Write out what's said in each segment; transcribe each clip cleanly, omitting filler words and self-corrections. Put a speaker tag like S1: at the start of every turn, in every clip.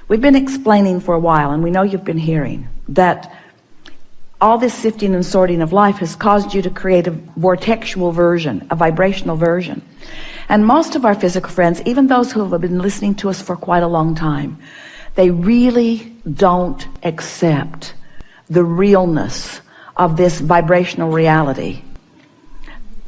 S1: We've been explaining for a while, and we know you've been hearing, that all this sifting and sorting of life has caused you to create a vortexual version, a vibrational version. And most of our physical friends, even those who have been listening to us for quite a long time, they really don't accept the realness of this vibrational reality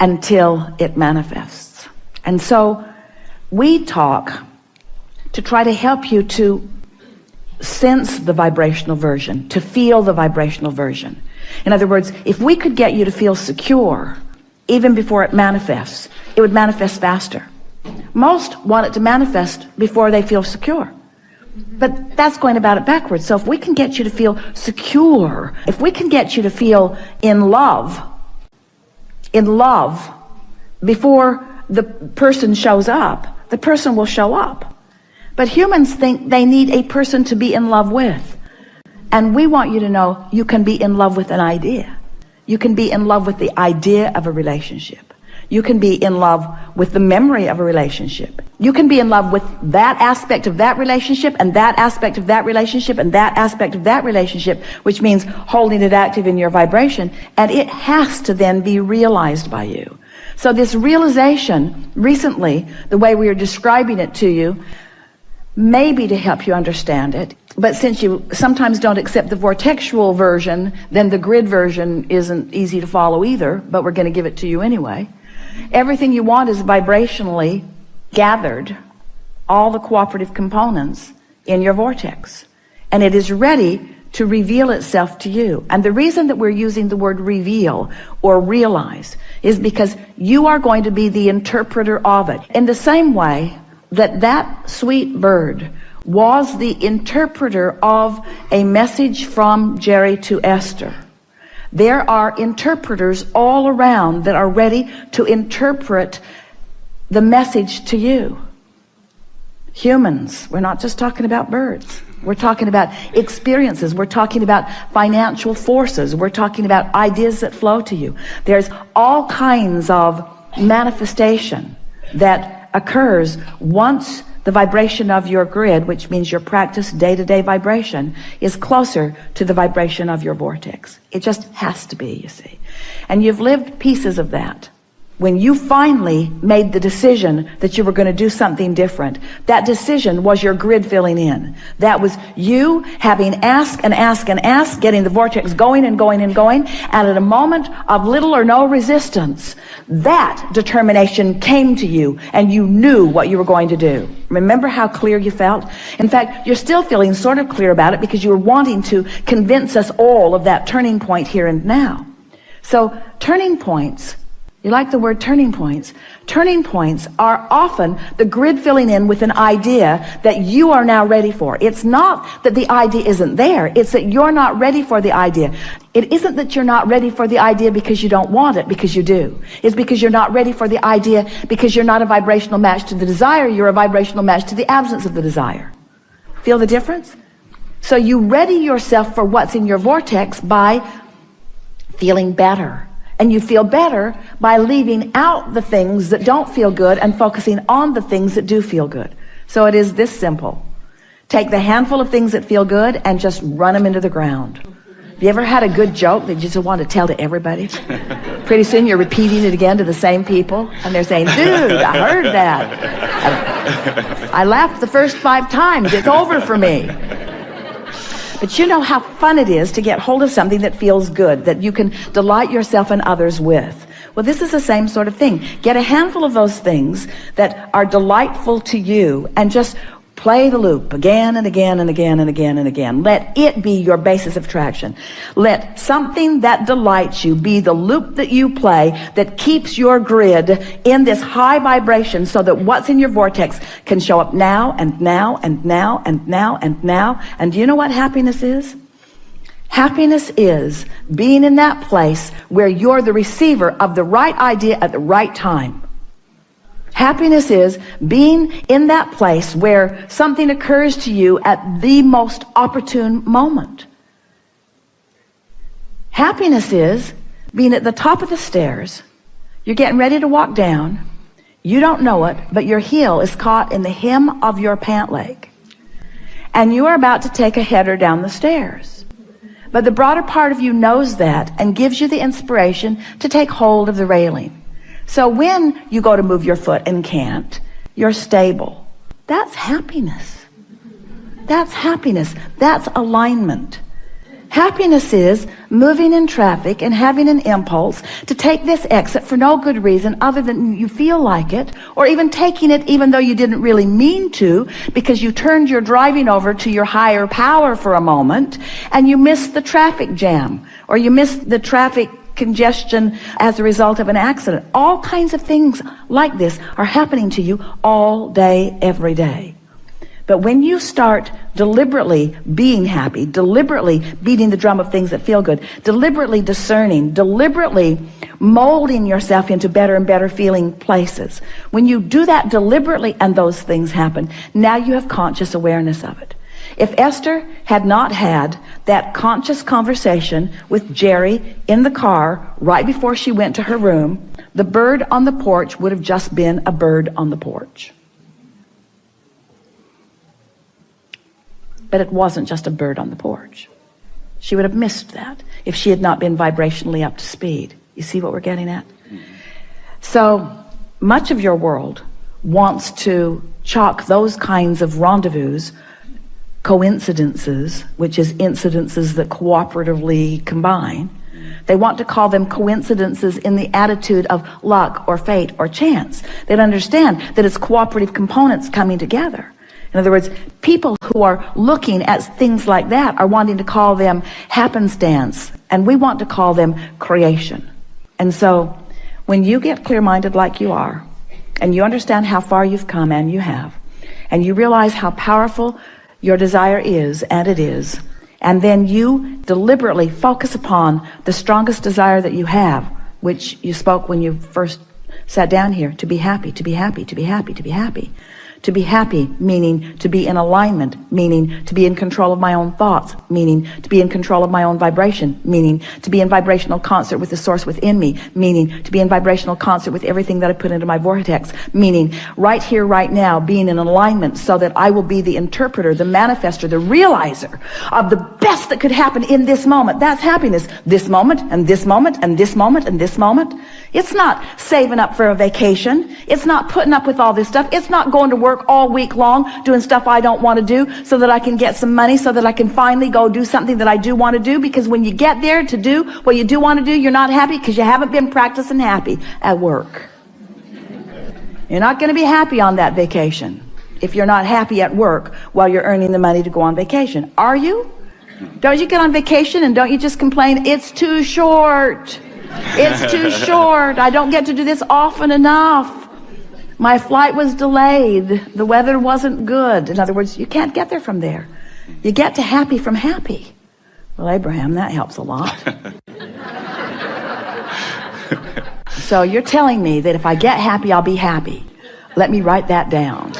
S1: until it manifests. And so we talk to try to help you to sense the vibrational version, to feel the vibrational version. In other words, if we could get you to feel secure even before it manifests, it would manifest faster. Most want it to manifest before they feel secure. But that's going about it backwards. So if we can get you to feel secure, if we can get you to feel in love before the person shows up, the person will show up. But humans think they need a person to be in love with. And we want you to know you can be in love with an idea. You can be in love with the idea of a relationship. You can be in love with the memory of a relationship. You can be in love with that aspect of that relationship and that aspect of that relationship and that aspect of that relationship, which means holding it active in your vibration, and it has to then be realized by you. So this realization, recently, the way we are describing it to you, maybe to help you understand it, but since you sometimes don't accept the vortexual version, then the grid version isn't easy to follow either, but we're going to give it to you anyway. Everything you want is vibrationally gathered, all the cooperative components in your vortex, and it is ready to reveal itself to you. And the reason that we're using the word reveal or realize is because you are going to be the interpreter of it. In the same way that sweet bird was the interpreter of a message from Jerry to Esther, there are interpreters all around that are ready to interpret the message to you. Humans, we're not just talking about birds. We're talking about experiences. We're talking about financial forces. We're talking about ideas that flow to you. There's all kinds of manifestation that occurs once the vibration of your grid, which means your practice day-to-day vibration, is closer to the vibration of your vortex. It just has to be, you see. And you've lived pieces of that. When you finally made the decision that you were going to do something different, that decision was your grid filling in. That was you having asked and asked and asked, getting the vortex going and going and going, and at a moment of little or no resistance, that determination came to you and you knew what you were going to do. Remember how clear you felt? In fact, you're still feeling sort of clear about it because you were wanting to convince us all of that turning point here and now. So turning points, you like the word turning points? Turning points are often the grid filling in with an idea that you are now ready for. It's not that the idea isn't there. It's that you're not ready for the idea. It isn't that you're not ready for the idea because you don't want it, because you do. It's because you're not ready for the idea because you're not a vibrational match to the desire. You're a vibrational match to the absence of the desire. Feel the difference? So you ready yourself for what's in your vortex by feeling better. And you feel better by leaving out the things that don't feel good and focusing on the things that do feel good. So it is this simple. Take the handful of things that feel good and just run them into the ground. Have you ever had a good joke that you just want to tell to everybody? Pretty soon you're repeating it again to the same people, and they're saying, dude, I heard that. I laughed the first 5 times. It's over for me. But you know how fun it is to get hold of something that feels good, that you can delight yourself and others with. Well, this is the same sort of thing. Get a handful of those things that are delightful to you and just play the loop again and again and again and again and again. Let it be your basis of traction. Let something that delights you be the loop that you play that keeps your grid in this high vibration so that what's in your vortex can show up now and now and now and now and now. And do you know what happiness is? Happiness is being in that place where you're the receiver of the right idea at the right time. Happiness is being in that place where something occurs to you at the most opportune moment. Happiness is being at the top of the stairs. You're getting ready to walk down. You don't know it, but your heel is caught in the hem of your pant leg. and you are about to take a header down the stairs. But the broader part of you knows that and gives you the inspiration to take hold of the railing. So when you go to move your foot and can't, you're stable. That's happiness. That's happiness. That's alignment. Happiness is moving in traffic and having an impulse to take this exit for no good reason other than you feel like it, or even taking it even though you didn't really mean to, because you turned your driving over to your higher power for a moment and you missed the traffic jam, or you missed the traffic congestion as a result of an accident. All kinds of things like this are happening to you all day, every day. But when you start deliberately being happy, deliberately beating the drum of things that feel good, deliberately discerning, deliberately molding yourself into better and better feeling places, when you do that deliberately and those things happen, now you have conscious awareness of it. If Esther had not had that conscious conversation with Jerry in the car right before she went to her room, the bird on the porch would have just been a bird on the porch. But it wasn't just a bird on the porch. She would have missed that if she had not been vibrationally up to speed. You see what we're getting at? So much of your world wants to chalk those kinds of rendezvous, coincidences, which is incidences that cooperatively combine. They want to call them coincidences in the attitude of luck or fate or chance. They don't understand that it's cooperative components coming together. In other words, people who are looking at things like that are wanting to call them happenstance, and we want to call them creation. And so when you get clear-minded like you are, and you understand how far you've come, and you have, and you realize how powerful your desire is, and it is, and then you deliberately focus upon the strongest desire that you have, which you spoke when you first sat down here, to be happy, to be happy, to be happy, to be happy. To be happy, meaning to be in alignment, meaning to be in control of my own thoughts, meaning to be in control of my own vibration, meaning to be in vibrational concert with the source within me, meaning to be in vibrational concert with everything that I put into my vortex, meaning right here, right now, being in alignment so that I will be the interpreter, the manifester, the realizer of the best that could happen in this moment. That's happiness. This moment, and this moment, and this moment, and this moment. It's not saving up for a vacation. It's not putting up with all this stuff. It's not going to work all week long doing stuff I don't want to do so that I can get some money so that I can finally go do something that I do want to do, because when you get there to do what you do want to do, you're not happy because you haven't been practicing happy at work. You're not going to be happy on that vacation if you're not happy at work while you're earning the money to go on vacation. Are you? Don't you get on vacation and don't you just complain, it's too short. It's too short. I don't get to do this often enough. My flight was delayed. The weather wasn't good. In other words, you can't get there from there. You get to happy from happy. Well, Abraham, that helps a lot. So you're telling me that if I get happy, I'll be happy. Let me write that down.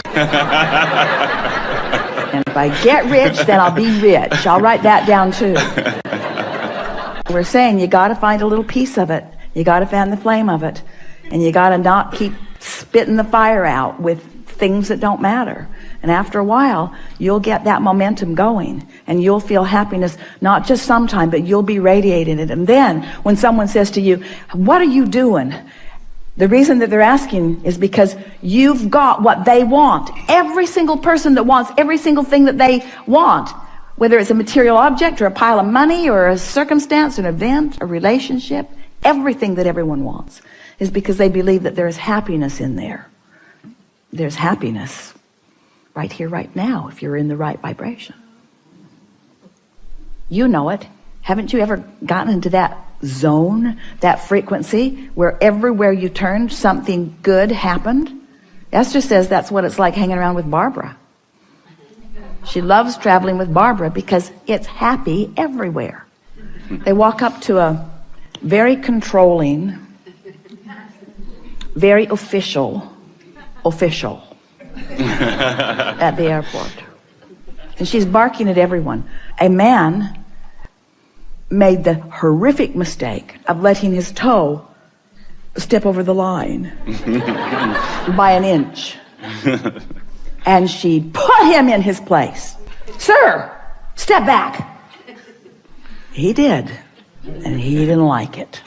S1: And if I get rich, then I'll be rich. I'll write that down too. We're saying you got to find a little piece of it. You got to fan the flame of it. And you got to not keep spitting the fire out with things that don't matter. And after a while, you'll get that momentum going. And you'll feel happiness, not just sometime, but you'll be radiating it. And then when someone says to you, what are you doing? The reason that they're asking is because you've got what they want. Every single person that wants every single thing that they want, whether it's a material object or a pile of money or a circumstance, an event, a relationship, everything that everyone wants is because they believe that there is happiness in there. There's happiness right here, right now, if you're in the right vibration. You know it. Haven't you ever gotten into that zone, that frequency, where everywhere you turned, something good happened? Esther says that's what it's like hanging around with Barbara. She loves traveling with Barbara because it's happy everywhere. They walk up to a very controlling, very official at the airport. And she's barking at everyone. A man made the horrific mistake of letting his toe step over the line by an inch. And she put him in his place. Sir, step back. He did, and he didn't like it.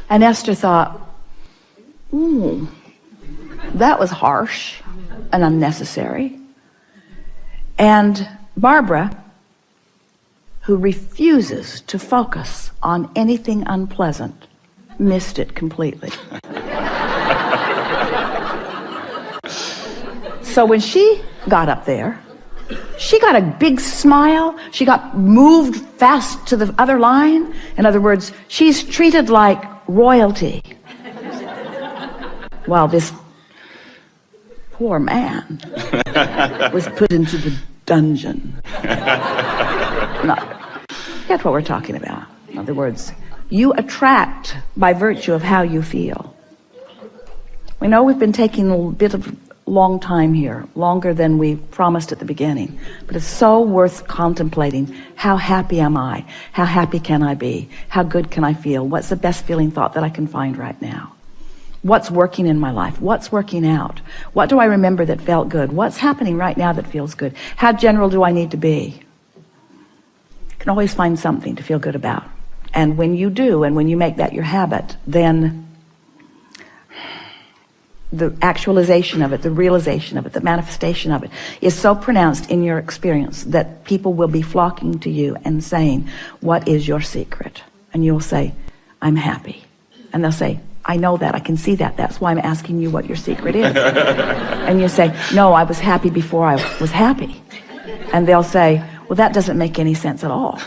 S1: And Esther thought, that was harsh and unnecessary. And Barbara, who refuses to focus on anything unpleasant, missed it completely. So when she got up there, she got a big smile. She got moved fast to the other line. In other words, she's treated like royalty. While this poor man was put into the dungeon. That's what we're talking about. In other words, you attract by virtue of how you feel. We know we've been taking a bit of long time here, longer than we promised at the beginning, but it's so worth contemplating. How happy am I? How happy can I be? How good can I feel? What's the best feeling thought that I can find right now? What's working in my life? What's working out? What do I remember that felt good? What's happening right now that feels good? How general do I need to be? You can always find something to feel good about. And when you do, and when you make that your habit, then the actualization of it, the realization of it, the manifestation of it is so pronounced in your experience that people will be flocking to you and saying, what is your secret? And you'll say, I'm happy. And they'll say, I know that, I can see that. That's why I'm asking you what your secret is. And you say, no, I was happy before I was happy. And they'll say, well, that doesn't make any sense at all.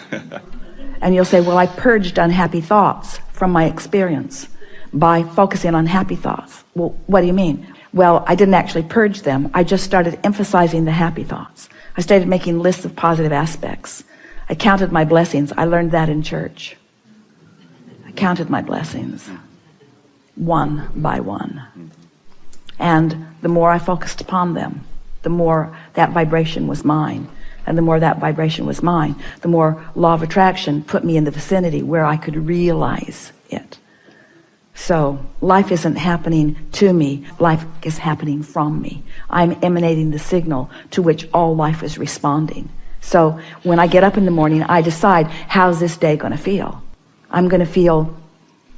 S1: And you'll say, well, I purged unhappy thoughts from my experience by focusing on happy thoughts. Well, what do you mean? Well, I didn't actually purge them. I just started emphasizing the happy thoughts. I started making lists of positive aspects. I counted my blessings. I learned that in church. I counted my blessings one by one. And the more I focused upon them, the more that vibration was mine. And the more that vibration was mine, the more law of attraction put me in the vicinity where I could realize it. So life isn't happening to me, life is happening from me. I'm emanating the signal to which all life is responding. So when I get up in the morning, I decide, how's this day going to feel? I'm going to feel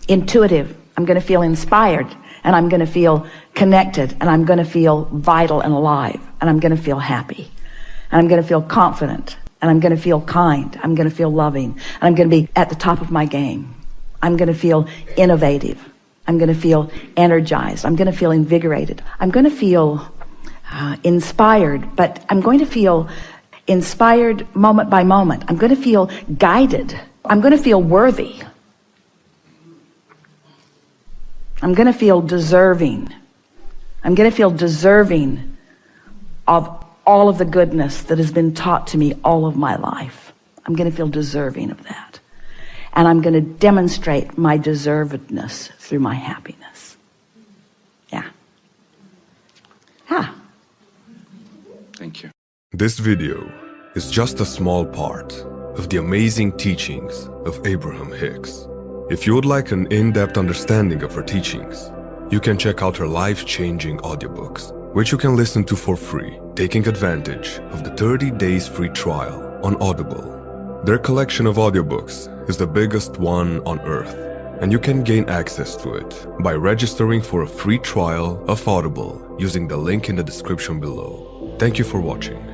S1: intuitive, I'm going to feel inspired, and I'm going to feel connected, and I'm going to feel vital and alive, and I'm going to feel happy, and I'm going to feel confident, and I'm going to feel kind, I'm going to feel loving, and I'm going to be at the top of my game. I'm going to feel innovative. I'm going to feel energized. I'm going to feel invigorated. I'm going to feel inspired, but I'm going to feel inspired moment by moment. I'm going to feel guided. I'm going to feel worthy. I'm going to feel deserving. I'm going to feel deserving of all of the goodness that has been taught to me all of my life. I'm going to feel deserving of that. And I'm going to demonstrate my deservedness through my happiness. Yeah.
S2: Thank you.
S3: This video is just a small part of the amazing teachings of Abraham Hicks. If you would like an in-depth understanding of her teachings, you can check out her life-changing audiobooks, which you can listen to for free, taking advantage of the 30 days free trial on Audible. Their collection of audiobooks is the biggest one on earth, and you can gain access to it by registering for a free trial of Audible using the link in the description below. Thank you for watching.